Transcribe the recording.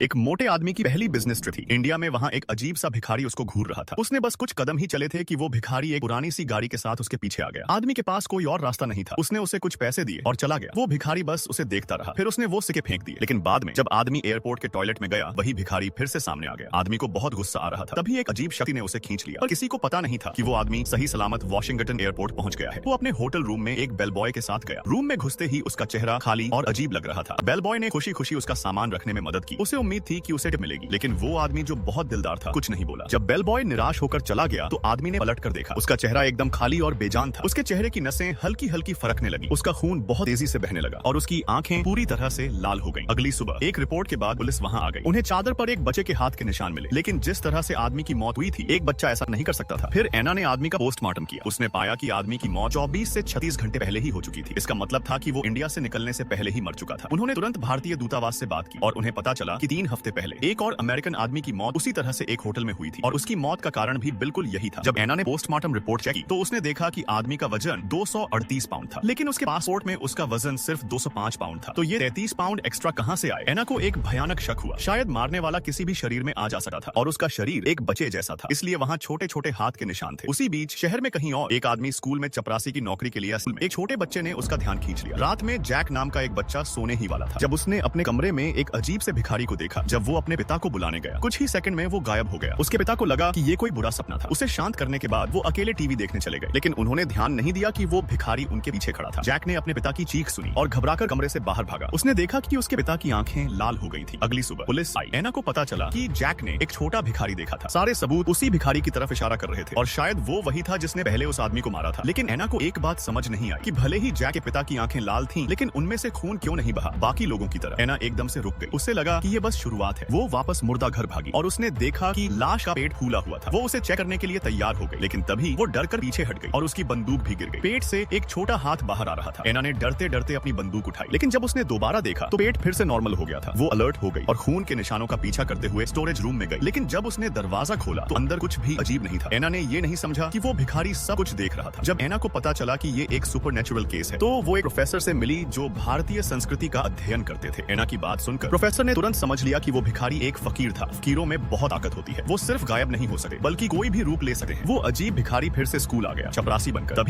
एक मोटे आदमी की पहली बिजनेस ट्रिप थी इंडिया में। वहाँ एक अजीब सा भिखारी उसको घूर रहा था। उसने बस कुछ कदम ही चले थे कि वो भिखारी एक पुरानी सी गाड़ी के साथ उसके पीछे आ गया। आदमी के पास कोई और रास्ता नहीं था। उसने उसे कुछ पैसे दिए और चला गया। वो भिखारी बस उसे देखता रहा। फिर उसने वो सिक्के फेंक दिए। लेकिन बाद में जब आदमी एयरपोर्ट के टॉयलेट में गया, वही भिखारी फिर से सामने आ गया। आदमी को बहुत गुस्सा आ रहा था। तभी एक अजीब शक्ति ने उसे खींच लिया और किसी को पता नहीं था कि वो आदमी सही सलामत वॉशिंगटन एयरपोर्ट पहुंच गया है। वो अपने होटल रूम में एक बेल बॉय के साथ गया। रूम में घुसते ही उसका चेहरा खाली और अजीब लग रहा था। बेल बॉय ने खुशी खुशी उसका सामान रखने में मदद की। उसे उम्मीद थी कि उसे टिप मिलेगी, लेकिन वो आदमी जो बहुत दिलदार था कुछ नहीं बोला। जब बेल बॉय निराश होकर चला गया तो आदमी ने पलट कर देखा। उसका चेहरा एकदम खाली और बेजान था। उसके चेहरे की नसें हल्की हल्की फरकने लगी। उसका खून बहुत तेजी से बहने लगा और उसकी आंखें पूरी तरह से लाल हो गईं। अगली सुबह एक रिपोर्ट के बाद पुलिस वहां आ गई। उन्हें चादर पर एक बच्चे के हाथ के निशान मिले, लेकिन जिस तरह से आदमी की मौत हुई थी, एक बच्चा ऐसा नहीं कर सकता था। फिर एना ने आदमी का पोस्टमार्टम किया। उसने पाया कि आदमी की मौत 24 से 36 घंटे पहले ही हो चुकी थी। इसका मतलब था कि वो इंडिया से निकलने से पहले ही मर चुका था। उन्होंने तुरंत भारतीय दूतावास से बात की और उन्हें पता चला कि 3 हफ्ते पहले एक और अमेरिकन आदमी की मौत उसी तरह से एक होटल में हुई थी और उसकी मौत का कारण भी बिल्कुल यही था। जब एना ने पोस्टमार्टम रिपोर्ट चेक की तो उसने देखा कि आदमी का वजन 238 पाउंड था, लेकिन उसके पासपोर्ट में उसका वजन सिर्फ 205 पाउंड था। तो ये 33 पाउंड एक्स्ट्रा कहां से आए? एना को एक भयानक शक हुआ। शायद मारने वाला किसी भी शरीर में आ जा सकता था और उसका शरीर एक बच्चे जैसा था, इसलिए वहां छोटे छोटे हाथ के निशान थे। उसी बीच शहर में कहीं और एक आदमी स्कूल में चपरासी की नौकरी के लिए एक छोटे बच्चे ने उसका ध्यान खींच लिया। रात में जैक नाम का एक बच्चा सोने ही वाला था जब उसने अपने कमरे में एक अजीब से भिखारी को देखा। जब वो अपने पिता को बुलाने गया, कुछ ही सेकंड में वो गायब हो गया। उसके पिता को लगा कि ये कोई बुरा सपना था। उसे शांत करने के बाद वो अकेले टीवी देखने चले गए, लेकिन उन्होंने ध्यान नहीं दिया कि वो भिखारी उनके पीछे खड़ा था। जैक ने अपने पिता की चीख सुनी और घबराकर कमरे से बाहर भागा। उसने देखा कि उसके पिता की आंखें लाल हो गई थी। अगली सुबह पुलिस आई। एना को पता चला कि जैक ने एक छोटा भिखारी देखा था। सारे सबूत उसी भिखारी की तरफ इशारा कर रहे थे और शायद वो वही था जिसने पहले उस आदमी को मारा था। लेकिन एना को एक बात समझ नहीं आई कि भले ही जैक के पिता की आंखें लाल थीं, लेकिन उनमें से खून क्यों नहीं बहा बाकी लोगों की तरह। एना एकदम से रुक गई। उसे लगा कि ये बस शुरुआत है। वो वापस मुर्दा घर भागी और उसने देखा कि लाश का पेट फूला हुआ था। वो उसे चेक करने के लिए तैयार हो गई, लेकिन तभी वो डर कर पीछे हट गई और उसकी बंदूक भी गिर गई। पेट से एक छोटा हाथ बाहर आ रहा था। एना ने डरते डरते अपनी बंदूक उठाई, लेकिन जब उसने दोबारा देखा तो पेट फिर से नॉर्मल हो गया था। वो अलर्ट हो गई और खून के निशानों का पीछा करते हुए स्टोरेज रूम में गई, लेकिन जब उसने दरवाजा खोला तो अंदर कुछ भी अजीब नहीं था। एना ने ये नहीं समझा कि वो भिखारी सब कुछ देख रहा था। जब एना को पता चला कि ये एक सुपरनैचुरल केस है तो वो एक प्रोफेसर से मिली जो भारतीय संस्कृति का अध्ययन करते थे। एना की बात सुनकर प्रोफेसर ने तुरंत समझ लिया कि वो भिखारी एक फकीर था। फकीरों में बहुत ताकत होती है। वो सिर्फ गायब नहीं हो सके बल्कि कोई भी रूप ले सकते हैं। वो अजीब भिखारी फिर से स्कूल आ गया, चपरासी बनकर। तभी